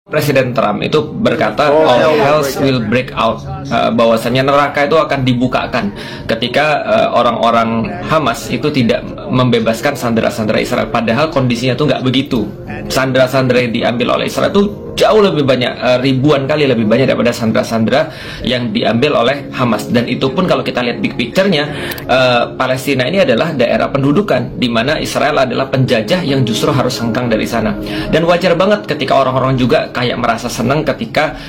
Presiden Trump itu berkata all hells will break out, bahwasanya neraka itu akan dibukakan ketika orang-orang Hamas itu tidak membebaskan sandera-sandera Israel. Padahal kondisinya tuh nggak begitu. Sandera-sandera yang diambil oleh Israel itu jauh lebih banyak, ribuan kali lebih banyak daripada sandera-sandera yang diambil oleh Hamas. Dan itu pun kalau kita lihat big picture-nya, Palestina ini adalah daerah pendudukan di mana Israel adalah penjajah yang justru harus hengkang dari sana. Dan wajar banget ketika orang-orang juga kayak merasa senang ketika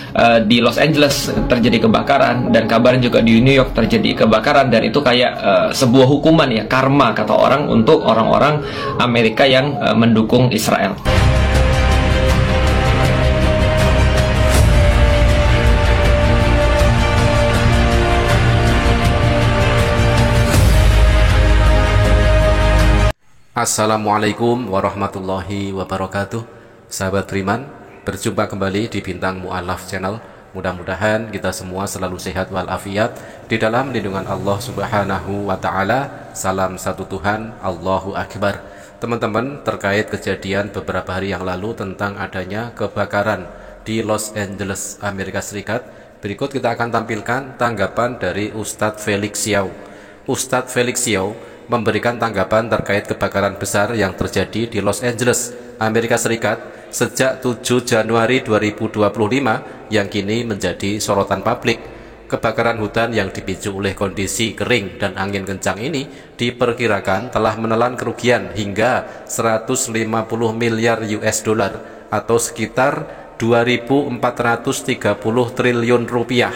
di Los Angeles terjadi kebakaran, dan kabarnya juga di New York terjadi kebakaran, dan itu kayak sebuah hukuman ya, karma kata orang untuk orang-orang Amerika yang mendukung Israel. Assalamualaikum warahmatullahi wabarakatuh. Sahabat beriman, berjumpa kembali di Bintang Mu'alaf Channel. Mudah-mudahan kita semua selalu sehat walafiat di dalam lindungan Allah Subhanahu wa ta'ala. Salam satu Tuhan, Allahu Akbar. Teman-teman, terkait kejadian beberapa hari yang lalu tentang adanya kebakaran di Los Angeles, Amerika Serikat, berikut kita akan tampilkan tanggapan dari Ustadz Felix Xiao. Ustadz Felix Xiao memberikan tanggapan terkait kebakaran besar yang terjadi di Los Angeles, Amerika Serikat sejak 7 Januari 2025 yang kini menjadi sorotan publik. Kebakaran hutan yang dipicu oleh kondisi kering dan angin kencang ini diperkirakan telah menelan kerugian hingga 150 miliar US dollar atau sekitar 2.430 triliun rupiah.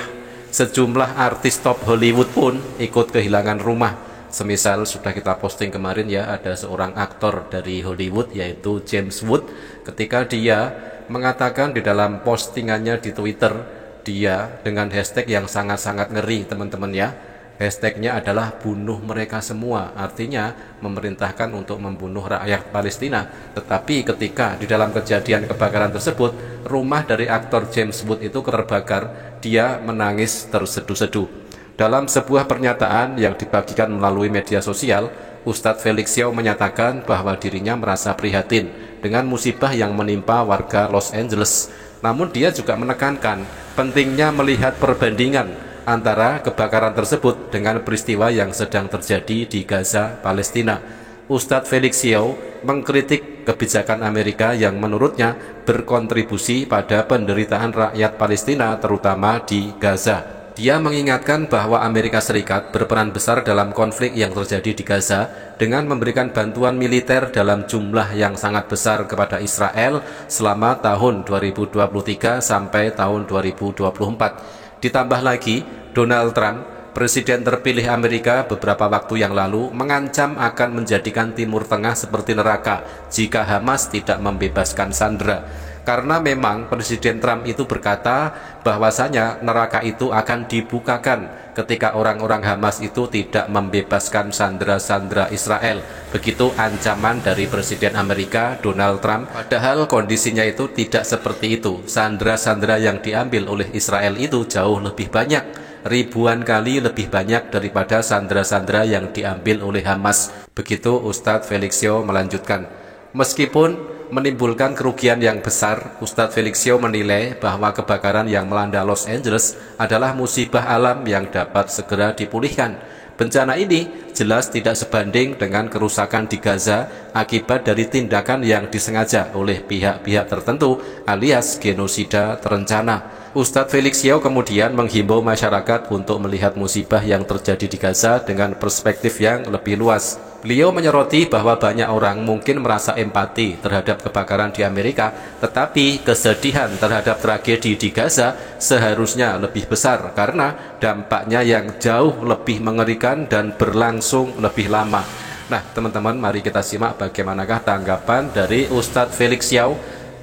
Sejumlah artis top Hollywood pun ikut kehilangan rumah. Semisal sudah kita posting kemarin ya, ada seorang aktor dari Hollywood yaitu James Wood, ketika dia mengatakan di dalam postingannya di Twitter, dia dengan hashtag yang sangat-sangat ngeri teman-teman ya. Hashtagnya adalah bunuh mereka semua, artinya memerintahkan untuk membunuh rakyat Palestina. Tetapi ketika di dalam kejadian kebakaran tersebut, rumah dari aktor James Wood itu terbakar, dia menangis terseduh-seduh. Dalam sebuah pernyataan yang dibagikan melalui media sosial, Ustadz Felix Xiao menyatakan bahwa dirinya merasa prihatin dengan musibah yang menimpa warga Los Angeles. Namun dia juga menekankan pentingnya melihat perbandingan antara kebakaran tersebut dengan peristiwa yang sedang terjadi di Gaza, Palestina. Ustadz Felix Xiao mengkritik kebijakan Amerika yang menurutnya berkontribusi pada penderitaan rakyat Palestina terutama di Gaza. Dia mengingatkan bahwa Amerika Serikat berperan besar dalam konflik yang terjadi di Gaza dengan memberikan bantuan militer dalam jumlah yang sangat besar kepada Israel selama tahun 2023 sampai tahun 2024. Ditambah lagi, Donald Trump, presiden terpilih Amerika beberapa waktu yang lalu, mengancam akan menjadikan Timur Tengah seperti neraka jika Hamas tidak membebaskan sandera. Karena memang Presiden Trump itu berkata bahwasanya neraka itu akan dibukakan ketika orang-orang Hamas itu tidak membebaskan sandera-sandera Israel. Begitu ancaman dari Presiden Amerika Donald Trump. Padahal kondisinya itu tidak seperti itu. Sandera-sandera yang diambil oleh Israel itu jauh lebih banyak, ribuan kali lebih banyak daripada sandera-sandera yang diambil oleh Hamas. Begitu Ustadz Felix Xiao melanjutkan. Meskipun menimbulkan kerugian yang besar, Ustadz Felix Xiao menilai bahwa kebakaran yang melanda Los Angeles adalah musibah alam yang dapat segera dipulihkan. Bencana ini jelas tidak sebanding dengan kerusakan di Gaza akibat dari tindakan yang disengaja oleh pihak-pihak tertentu alias genosida terencana. Ustadz Felix Xiao kemudian menghimbau masyarakat untuk melihat musibah yang terjadi di Gaza dengan perspektif yang lebih luas. Beliau menyoroti bahwa banyak orang mungkin merasa empati terhadap kebakaran di Amerika, tetapi kesedihan terhadap tragedi di Gaza seharusnya lebih besar karena dampaknya yang jauh lebih mengerikan dan berlangsung lebih lama. Nah teman-teman, mari kita simak bagaimanakah tanggapan dari Ustadz Felix Xiao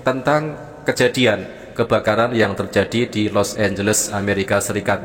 tentang kejadian kebakaran yang terjadi di Los Angeles, Amerika Serikat.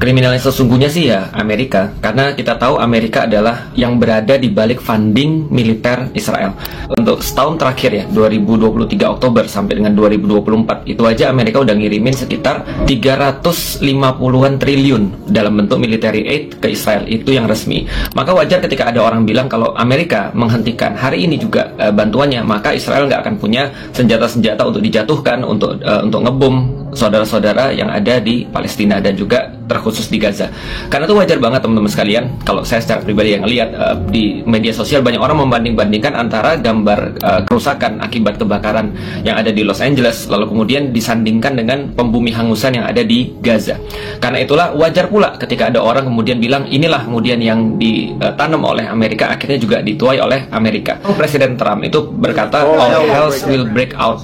Kriminal yang sesungguhnya sih ya Amerika, karena kita tahu Amerika adalah yang berada di balik funding militer Israel. Untuk setahun terakhir ya, 2023 Oktober sampai dengan 2024, itu aja Amerika udah ngirimin sekitar 350-an triliun dalam bentuk military aid ke Israel, itu yang resmi. Maka wajar ketika ada orang bilang kalau Amerika menghentikan hari ini juga bantuannya, maka Israel nggak akan punya senjata-senjata untuk dijatuhkan, untuk ngebom saudara-saudara yang ada di Palestina dan juga terkhusus di Gaza. Karena itu wajar banget teman-teman sekalian, kalau saya secara pribadi yang lihat di media sosial banyak orang membanding-bandingkan antara gambar kerusakan akibat kebakaran yang ada di Los Angeles lalu kemudian disandingkan dengan pembumi hangusan yang ada di Gaza. Karena itulah wajar pula ketika ada orang kemudian bilang inilah kemudian yang ditanam oleh Amerika akhirnya juga dituai oleh Amerika. Presiden Trump itu berkata all hells will break out,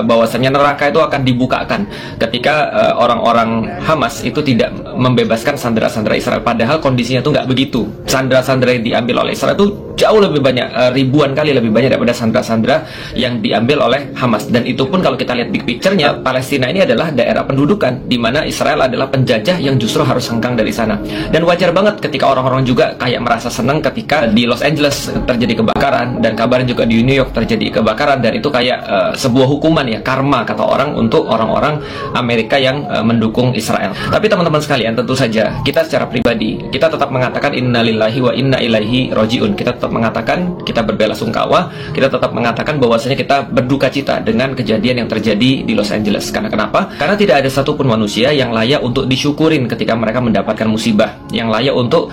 bahwasanya neraka itu akan dibukakan ketika orang-orang Hamas itu tidak membebaskan sandera-sandera Israel. Padahal kondisinya tuh nggak begitu. Sandera-sandera yang diambil oleh Israel itu jauh lebih banyak, ribuan kali lebih banyak daripada sandera-sandera yang diambil oleh Hamas. Dan itu pun kalau kita lihat big picture-nya, Palestina ini adalah daerah pendudukan di mana Israel adalah penjajah yang justru harus hengkang dari sana. Dan wajar banget ketika orang-orang juga kayak merasa senang ketika di Los Angeles terjadi kebakaran, dan kabarnya juga di New York terjadi kebakaran, dan itu kayak sebuah hukuman ya, karma kata orang untuk orang-orang Amerika yang mendukung Israel. Tapi teman-teman sekalian, tentu saja kita secara pribadi kita tetap mengatakan innalillahi wa inna ilaihi rojiun. Kita tetap mengatakan kita berbelasungkawa, kita tetap mengatakan bahwasanya kita berduka cita dengan kejadian yang terjadi di Los Angeles. Karena kenapa? Karena tidak ada satupun manusia yang layak untuk disyukurin ketika mereka mendapatkan musibah, yang layak untuk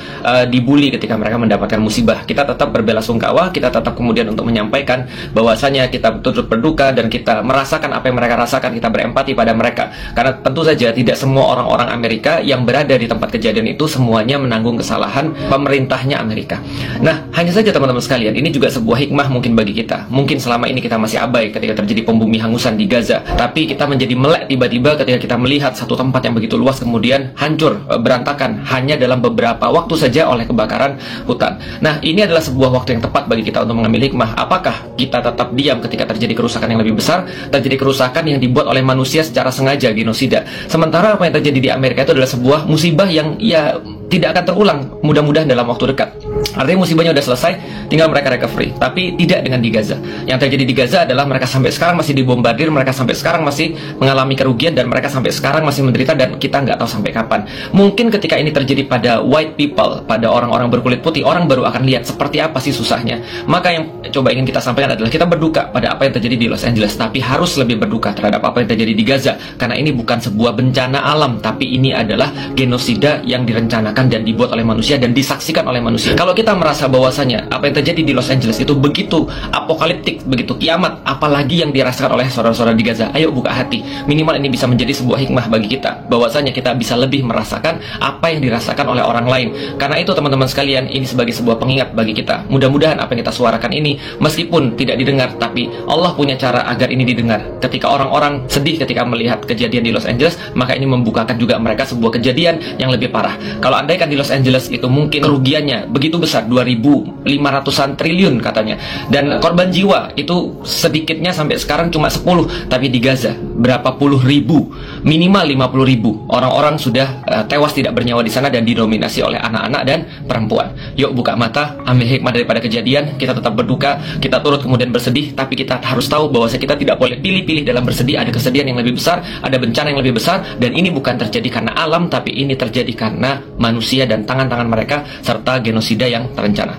dibully ketika mereka mendapatkan musibah. Kita tetap berbelasungkawa, kita tetap kemudian untuk menyampaikan bahwasanya kita turut berduka dan kita merasakan apa yang mereka rasakan, kita berempati pada mereka. Karena tentu saja tidak semua orang-orang Amerika yang berada di tempat kejadian itu semuanya menanggung kesalahan pemerintahnya Amerika. Nah, hanya saja teman-teman sekalian, ini juga sebuah hikmah mungkin bagi kita. Mungkin selama ini kita masih abai ketika terjadi pembumi hangusan di Gaza, tapi kita menjadi melek tiba-tiba ketika kita melihat satu tempat yang begitu luas kemudian hancur, berantakan hanya dalam beberapa waktu saja oleh kebakaran hutan. Nah, ini adalah sebuah waktu yang tepat bagi kita untuk mengambil hikmah. Apakah kita tetap diam ketika terjadi kerusakan yang lebih besar, terjadi kerusakan yang dibuat oleh manusia secara sengaja, genosida? Sementara apa yang terjadi di Amerika itu adalah sebuah musibah yang ya tidak akan terulang mudah-mudahan dalam waktu dekat. Artinya musibahnya udah selesai, tinggal mereka recovery. Tapi tidak dengan di Gaza. Yang terjadi di Gaza adalah mereka sampai sekarang masih dibombardir, mereka sampai sekarang masih mengalami kerugian, dan mereka sampai sekarang masih menderita, dan kita nggak tahu sampai kapan. Mungkin ketika ini terjadi pada white people, pada orang-orang berkulit putih, orang baru akan lihat seperti apa sih susahnya. Maka yang coba ingin kita sampaikan adalah kita berduka pada apa yang terjadi di Los Angeles, tapi harus lebih berduka terhadap apa yang terjadi di Gaza. Karena ini bukan sebuah bencana alam, tapi ini adalah genosida yang direncanakan dan dibuat oleh manusia dan disaksikan oleh manusia. Kalau kita merasa bahwasanya apa yang terjadi di Los Angeles itu begitu apokaliptik, begitu kiamat, apalagi yang dirasakan oleh saudara-saudara di Gaza, ayo buka hati. Minimal ini bisa menjadi sebuah hikmah bagi kita, bahwasanya kita bisa lebih merasakan apa yang dirasakan oleh orang lain. Karena itu teman-teman sekalian, ini sebagai sebuah pengingat bagi kita. Mudah-mudahan apa yang kita suarakan ini meskipun tidak didengar, tapi Allah punya cara agar ini didengar. Ketika orang-orang sedih ketika melihat kejadian di Los Angeles, maka ini membukakan juga mereka sebuah kejadian yang lebih parah. Kalau andaikan di Los Angeles itu mungkin kerugiannya begitu besar, 2.500-an triliun katanya, dan korban jiwa itu sedikitnya sampai sekarang cuma 10, tapi di Gaza berapa puluh ribu, minimal 50 ribu orang-orang sudah tewas tidak bernyawa di sana dan didominasi oleh anak-anak dan perempuan. Yuk buka mata, ambil hikmah daripada kejadian. Kita tetap berduka, kita turut kemudian bersedih, tapi kita harus tahu bahwa kita tidak boleh pilih-pilih dalam bersedih. Ada kesedihan yang lebih besar, ada bencana yang lebih besar, dan ini bukan terjadi karena alam, tapi ini terjadi karena manusia dan tangan-tangan mereka serta genosida yang terencana.